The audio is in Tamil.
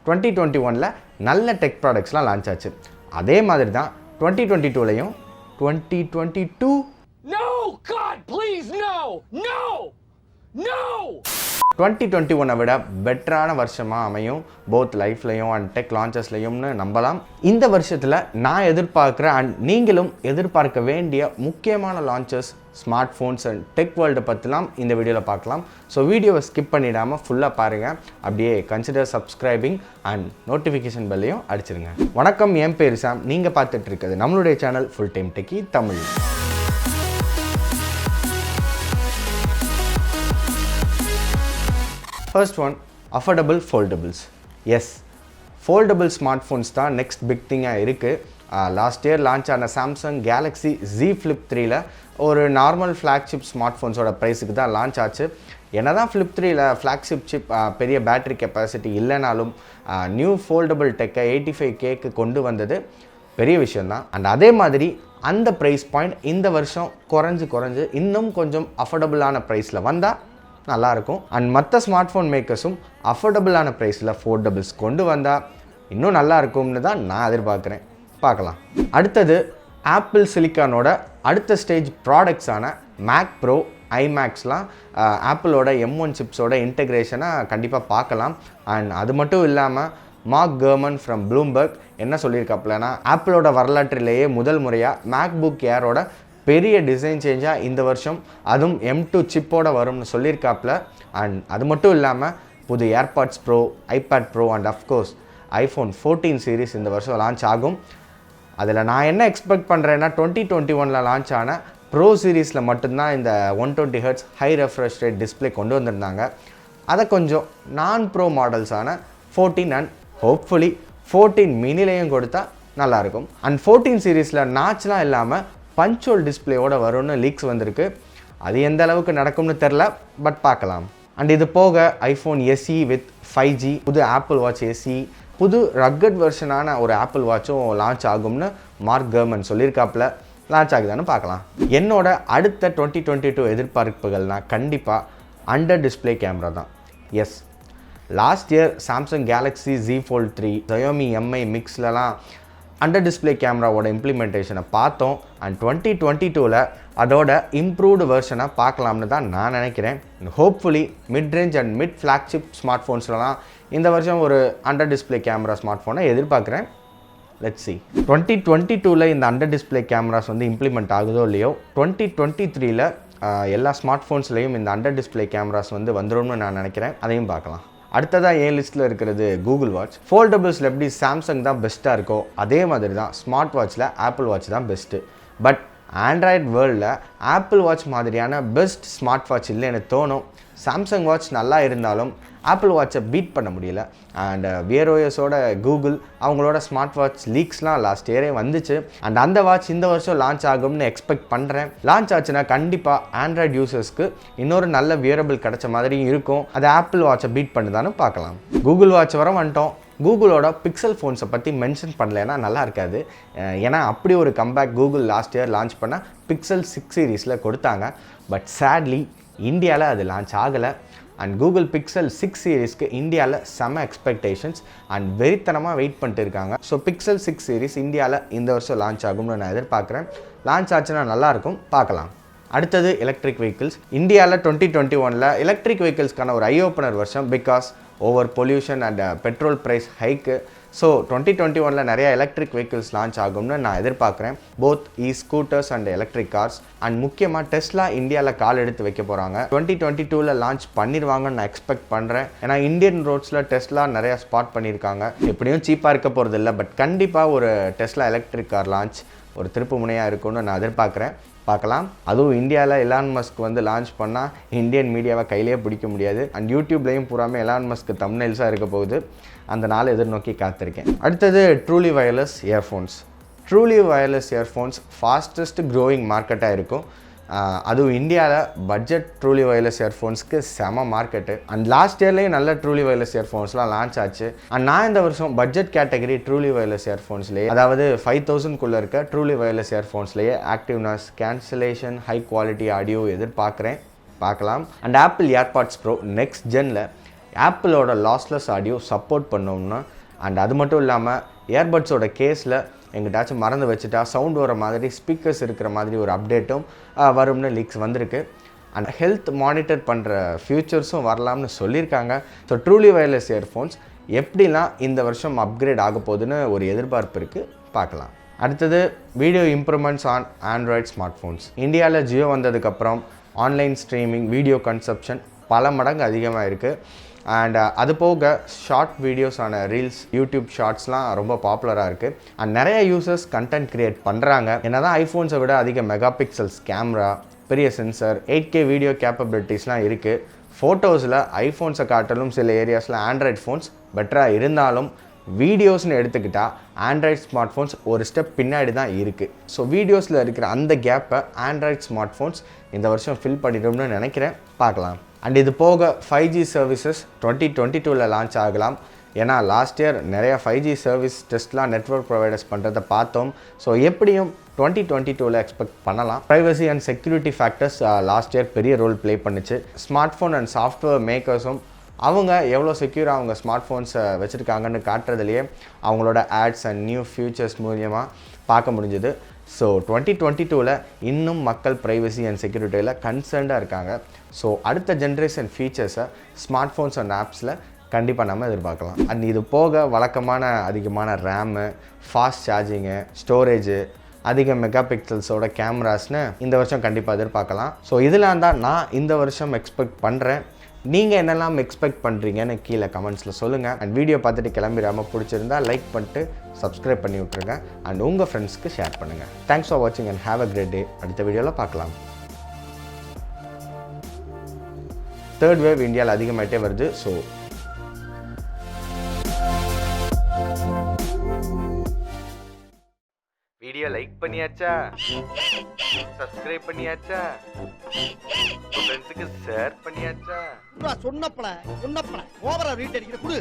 2021ல் நல்ல டெக் ப்ராடக்ட்ஸ்லாம் லான்ச் ஆச்சு. அதே மாதிரி தான் 2022லையும் 2022 No God please no 2021 விட பெட்டரான வருஷமாக அமையும் போத் லைஃப்லையும் அண்ட் டெக் லான்ச்சஸ்லையும்னு நம்பலாம். இந்த வருஷத்தில் நான் எதிர்பார்க்குற அண்ட் நீங்களும் எதிர்பார்க்க வேண்டிய முக்கியமான launches smart phones and tech வேர்ல்டை பற்றிலாம் இந்த வீடியோவில் பார்க்கலாம். ஸோ வீடியோவை ஸ்கிப் பண்ணிடாமல் ஃபுல்லாக பாருங்கள். அப்படியே கன்சிடர் சப்ஸ்கிரைபிங் அண்ட் நோட்டிஃபிகேஷன் பெல்லையும் அடிச்சிருங்க. வணக்கம், என் பேர் சாம். நீங்கள் பார்த்துட்டு இருக்கிறது நம்மளுடைய channel full time techie Tamil. First one, affordable foldables. Yes, foldable smart phones தான் நெக்ஸ்ட் பிக் திங்காக இருக்குது. லாஸ்ட் இயர் லான்ச் ஆன சாம்சங் கேலக்ஸி Z Flip 3ல ஒரு நார்மல் ஃப்ளாக்ஷிப் ஸ்மார்ட் ஃபோன்ஸோட ப்ரைஸுக்கு தான் லான்ச் ஆச்சு. என்ன தான் Flip 3ல ஃப்ளாக்ஷிப் சிப் பெரிய பேட்டரி கெப்பாசிட்டி இல்லைனாலும் நியூ ஃபோல்டபுள் டெக்கை 85Kக்கு கொண்டு வந்தது பெரிய விஷயந்தான். அண்ட் அதே மாதிரி அந்த ப்ரைஸ் பாயிண்ட் இந்த வருஷம் குறைஞ்சு இன்னும் கொஞ்சம் அஃபோர்டபுளான ப்ரைஸில் வந்தால் நல்லாயிருக்கும். அண்ட் மற்ற ஸ்மார்ட் ஃபோன் மேக்கர்ஸும் அஃபோர்டபுளான ப்ரைஸில் ஃபோல்டபுள்ஸ் கொண்டு வந்தால் இன்னும் நல்லா இருக்கும்னு தான் நான் எதிர்பார்க்குறேன். பார்க்கலாம். அடுத்தது, ஆப்பிள் சிலிக்கானோட அடுத்த ஸ்டேஜ் ப்ராடக்ட்ஸான மேக் ப்ரோ, ஐமேக்ஸ்லாம் ஆப்பிளோட M1 சிப்ஸோட இன்டெக்ரேஷனாக கண்டிப்பாக பார்க்கலாம். அண்ட் அது மட்டும் இல்லாமல் மார்க் கர்மன் ஃப்ரம் ப்ளூம்பர்க் என்ன சொல்லியிருக்காப்புலனா, ஆப்பிளோட வரலாற்றிலேயே முதல் முறையாக மேக்புக் ஏரோட பெரிய டிசைன் சேஞ்சாக இந்த வருஷம் அதுவும் M2 சிப்போட வரும்னு சொல்லியிருக்காப்புல. அண்ட் அது மட்டும் இல்லாமல் புது AirPods bro, iPad bro and of course iPhone 14 series இந்த வருஷம் லான்ச் ஆகும். அதில் நான் என்ன எக்ஸ்பெக்ட் பண்ணுறேன்னா 2021ல் லான்ச் ஆன ப்ரோ சீரீஸில் மட்டும்தான் இந்த 120 Hz high refresh rate display கொண்டு வந்திருந்தாங்க. அதை கொஞ்சம் நான் ப்ரோ மாடல்ஸான 14 அண்ட் ஹோப்ஃபுல்லி 14 மினிலையும் கொடுத்தா நல்லாயிருக்கும். அண்ட் 14 சீரீஸில் நாச்லாம் இல்லாமல் பஞ்சோல் டிஸ்பிளேயோட வரும்னு லீக்ஸ் வந்திருக்கு. அது எந்த அளவுக்கு நடக்கும்னு தெரில, பட் பார்க்கலாம். அண்ட் இது போக iPhone SE வித் 5G, புது ஆப்பிள் வாட்ச் SE, புது ரக்கட் வெர்ஷனான ஒரு ஆப்பிள் வாட்சும் லான்ச் ஆகும்னு மார்க் கர்மன் சொல்லியிருக்காப்புல. லான்ச் ஆகுதான்னு பார்க்கலாம். என்னோட அடுத்த 2022 எதிர்பார்ப்புகள்னால் கண்டிப்பாக அண்டர் டிஸ்பிளே கேமரா தான். Yes, last year Samsung Galaxy Z Fold 3, Xiaomi Mi மிக்ஸ்லலாம் அண்டர் டிஸ்பிளே கேமராவோட இம்ப்ளிமெண்டேஷனை பார்த்தோம். அண்ட் 2022ல் அதோட இம்ப்ரூவ்டு வெர்ஷனை பார்க்கலாம்னு தான் நான் நினைக்கிறேன். Hopefully mid range and mid flagship smart ஃபோன்ஸ்லாம் இந்த வருஷம் ஒரு அண்டர் டிஸ்பிளே கேமரா ஸ்மார்ட் ஃபோனை எதிர்பார்க்குறேன். லெட்ஸ் சி 2022ல் இந்த அண்டர் டிஸ்பிளே கேமராஸ் வந்து இம்ப்ளிமெண்ட் ஆகுதோ இல்லையோ, 2023ல் எல்லா ஸ்மார்ட் ஃபோன்ஸ்லேயும் இந்த அண்டர் டிஸ்பிளே கேமராஸ் வந்து வந்துடும்னு நான் நினைக்கிறேன். அதையும் பார்க்கலாம். அடுத்ததாக என் லிஸ்ட்டில் இருக்கிறது கூகுள் வாட்ச். ஃபோல்டபுள்ஸில் எப்படி சாம்சங் தான் பெஸ்ட்டாக இருக்கோ அதே மாதிரி தான் ஸ்மார்ட் வாட்சில் ஆப்பிள் வாட்ச் தான் பெஸ்ட்டு. பட் ஆண்ட்ராய்ட் வேர்ல்டில் ஆப்பிள் வாட்ச் மாதிரியான பெஸ்ட் ஸ்மார்ட் வாட்ச் இல்லைன்னு தோணும். சாம்சங் வாட்ச் நல்லா இருந்தாலும் ஆப்பிள் வாட்சை பீட் பண்ண முடியல. அண்ட் வியர்ஓஎஸோட கூகுள் அவங்களோட ஸ்மார்ட் வாட்ச் லீக்ஸ்லாம் லாஸ்ட் இயரே வந்துச்சு. அண்ட் அந்த வாட்ச் இந்த வருஷம் லான்ச் ஆகும்னு எக்ஸ்பெக்ட் பண்ணுறேன். லான்ச் ஆச்சுன்னா கண்டிப்பாக ஆண்ட்ராய்டு யூசர்ஸ்க்கு இன்னொரு நல்ல வியரபிள் கிடைச்ச மாதிரியும் இருக்கும். அது ஆப்பிள் வாட்சை பீட் பண்ணுதான்னு பார்க்கலாம். கூகுள் வாட்ச் வர வந்துட்டோம். கூகுளோட பிக்சல் ஃபோன்ஸை பற்றி மென்ஷன் பண்ணலைன்னா நல்லா இருக்காது. ஏன்னா அப்படி ஒரு comeback Google last year launch பண்ண பிக்சல் 6 சீரீஸில் கொடுத்தாங்க. பட் சேட்லி இந்தியாவில் அது லான்ச் ஆகலை. அண்ட் கூகுள் பிக்சல் 6 சீரீஸ்க்கு இந்தியாவில் செம எக்ஸ்பெக்டேஷன்ஸ் அண்ட் வெறித்தனமாக வெயிட் பண்ணிட்டு இருக்காங்க. ஸோ பிக்சல் 6 சீரீஸ் இந்தியாவில் இந்த வருஷம் லான்ச் ஆகும்னு நான் எதிர்பார்க்குறேன். லான்ச் ஆச்சுன்னா நல்லாயிருக்கும், பார்க்கலாம். அடுத்தது எலக்ட்ரிக் வெஹிக்கிள்ஸ். இந்தியாவில் 2021ல் எலக்ட்ரிக் வெஹிக்கிள்ஸ்க்கான ஒரு ஐ ஓப்பனர் வருஷம். Because over pollution and petrol price ஹைக்கு. ஸோ 2021ல் நிறைய எலக்ட்ரிக் வெஹிக்கிள்ஸ் லான்ச் ஆகும்னு நான் எதிர்பார்க்குறேன். Both scooters and electric cars. And முக்கியமாக டெஸ்லா இந்தியாவில் கால் எடுத்து வைக்க போகிறாங்க. 2022ல் லான்ச் பண்ணிடுவாங்கன்னு நான் எக்ஸ்பெக்ட் பண்ணுறேன். ஏன்னா இந்தியன் ரோட்ஸில் டெஸ்லா நிறையா ஸ்பாட் பண்ணியிருக்காங்க. எப்படியும் சீப்பாக இருக்க போகிறது இல்லை, பட் கண்டிப்பாக ஒரு டெஸ்லா எலக்ட்ரிக் கார் லான்ச் ஒரு திருப்பு முனையாக இருக்கும்னு நான் எதிர்பார்க்குறேன். பார்க்கலாம். அதுவும் இந்தியாவில் எலான் மஸ்க் வந்து லான்ச் பண்ணால் இந்தியன் மீடியாவை கையிலேயே பிடிக்க முடியாது. அண்ட் யூடியூப்லேயும் பூராமே எலான் மஸ்க்கு தம்ப்நெயில்ஸாக இருக்க போகுது. அந்த நாள் எதிர்நோக்கி காத்திருக்கேன். அடுத்தது truly wireless earphones. Truly wireless earphones fastest growing மார்க்கெட்டாக இருக்கும். அதுவும் இந்தியாவில் பட்ஜெட் ட்ரூலி வயர்லெஸ் இயர்ஃபோன்ஸ்க்கு செம மார்க்கெட்டு. அண்ட் லாஸ்ட் இயர்லேயும் நல்ல ட்ரூலி வயர்லெஸ் இயர்ஃபோன்ஸ்லாம் லான்ச் ஆச்சு. அண்ட் நான் இந்த வருஷம் பட்ஜெட் கேட்டகரி ட்ரூலி வயர்லெஸ் இயர்ஃபோன்ஸ்லேயே, அதாவது 5000 இருக்க ட்ரூலி வயர்லெஸ் இயர்ஃபோன்ஸ்லேயே active noise, cancellation, high quality audio எதிர்பார்க்குறேன். பார்க்கலாம். And Apple AirPods pro next ஜெனில் ஆப்பிளோட லாஸ்லெஸ் ஆடியோ சப்போர்ட் பண்ணோம்னா அண்ட் அது மட்டும் இல்லாமல் இயர்பட்ஸோட கேஸில் எங்கிட்டாச்சும் மறந்து வச்சுட்டா சவுண்ட் வர மாதிரி ஸ்பீக்கர்ஸ் இருக்கிற மாதிரி ஒரு அப்டேட்டும் வரும்னு லீக்ஸ் வந்திருக்கு. அண்ட் ஹெல்த் மானிட்டர் பண்ணுற ஃபியூச்சர்ஸும் வரலாம்னு சொல்லியிருக்காங்க. ஸோ ட்ரூலி வயர்லெஸ் இயர்ஃபோன்ஸ் எப்படிலாம் இந்த வருஷம் அப்கிரேட் ஆக போகுதுன்னு ஒரு எதிர்பார்ப்பு இருக்குது, பார்க்கலாம். அடுத்தது video improvements on Android smart phones. இந்தியாவில் ஜியோ வந்ததுக்கப்புறம் ஆன்லைன் ஸ்ட்ரீமிங் வீடியோ கன்சப்ஷன் பல மடங்கு அதிகமாக இருக்குது. அண்ட் அது போக ஷார்ட் வீடியோஸான ரீல்ஸ் யூடியூப் ஷார்ட்ஸ்லாம் ரொம்ப பாப்புலராக இருக்குது. அண்ட் நிறைய யூசர்ஸ் கண்டென்ட் க்ரியேட் பண்ணுறாங்க. என்ன தான் ஐஃபோன்ஸை விட அதிக மெகா பிக்சல்ஸ் கேமரா, பெரிய சென்சர், 8K வீடியோ கேப்பபிலிட்டிஸ்லாம் இருக்குது. ஃபோட்டோஸில் ஐஃபோன்ஸை காட்டிலும் சில ஏரியாஸில் ஆண்ட்ராய்ட் ஃபோன்ஸ் பெட்டராக இருந்தாலும் வீடியோஸ்னு எடுத்துக்கிட்டால் ஆண்ட்ராய்ட் ஸ்மார்ட் ஃபோன்ஸ் ஒரு ஸ்டெப் பின்னாடி தான் இருக்குது. ஸோ வீடியோஸில் இருக்கிற அந்த கேப்பை ஆண்ட்ராய்ட் ஸ்மார்ட் ஃபோன்ஸ் இந்த வருஷம் ஃபில் பண்ணிட்டோம்னு நினைக்கிறேன், பார்க்கலாம். அண்ட் இது போக 5G சர்வீசஸ் 2022 லான்ச் ஆகலாம். ஏன்னா லாஸ்ட் இயர் நிறையா 5G சர்வீஸ் டெஸ்ட்லாம் நெட்வொர்க் ப்ரொவைடர்ஸ் பண்ணுறதை பார்த்தோம். ஸோ எப்படியும் 2022 எக்ஸ்பெக்ட் பண்ணலாம். Privacy and security factors last year பெரிய ரோல் ப்ளே பண்ணுச்சு. ஸ்மார்ட் ஃபோன் அண்ட் சாஃப்ட்வேர் மேக்கர்ஸும் அவங்க எவ்வளோ செக்யூராக அவங்க ஸ்மார்ட் ஃபோன்ஸை வச்சுருக்காங்கன்னு காட்டுறதுலையே அவங்களோட ஆட்ஸ் அண்ட் நியூ ஃபியூச்சர்ஸ் மூலியமாக பார்க்க முடிஞ்சுது. ஸோ 2022 இன்னும் மக்கள் ப்ரைவசி அண்ட் செக்யூரிட்டியில் கன்சர்ன்டாக இருக்காங்க. ஸோ அடுத்த ஜென்ரேஷன் ஃபீச்சர்ஸை ஸ்மார்ட் ஃபோன்ஸ் அண்ட் ஆப்ஸில் கண்டிப்பாக நம்ம எதிர்பார்க்கலாம். அண்ட் இது போக வழக்கமான அதிகமான ரேமு, ஃபாஸ்ட் சார்ஜிங்கு, ஸ்டோரேஜு, அதிக மெகா பிக்சல்ஸோட கேமராஸ்னு இந்த வருஷம் கண்டிப்பாக எதிர்பார்க்கலாம். ஸோ இதெல்லாம் தான் நான் இந்த வருஷம் எக்ஸ்பெக்ட் பண்ணுறேன். நீங்கள் என்னெல்லாம் எக்ஸ்பெக்ட் பண்ணுறீங்கன்னு கீழே கமெண்ட்ஸில் சொல்லுங்கள். அண்ட் வீடியோ பார்த்துட்டு கிளம்பிடாமல் பிடிச்சிருந்தா லைக் பண்ணிட்டு சப்ஸ்கிரைப் பண்ணி விட்ருங்க. அண்ட் உங்கள் ஃப்ரெண்ட்ஸ்க்கு ஷேர் பண்ணுங்கள். தேங்க்ஸ் ஃபார் வாட்சிங் and have a great day. அடுத்த வீடியோவில் பார்க்கலாம். தேர்ட் வேவ் இந்தியாவில் அதிகமாகிட்டே வருது. ஸோ வீடியோ லைக் பண்ணியாச்சா, சப்ஸ்கிரைப் பண்ணியாச்சா, ஃப்ரெண்ட்ஸுக்கு ஷேர் பண்ணியாச்சா? சொன்னப்பல ஓவரா ரீட் அடிக்கிற குடு.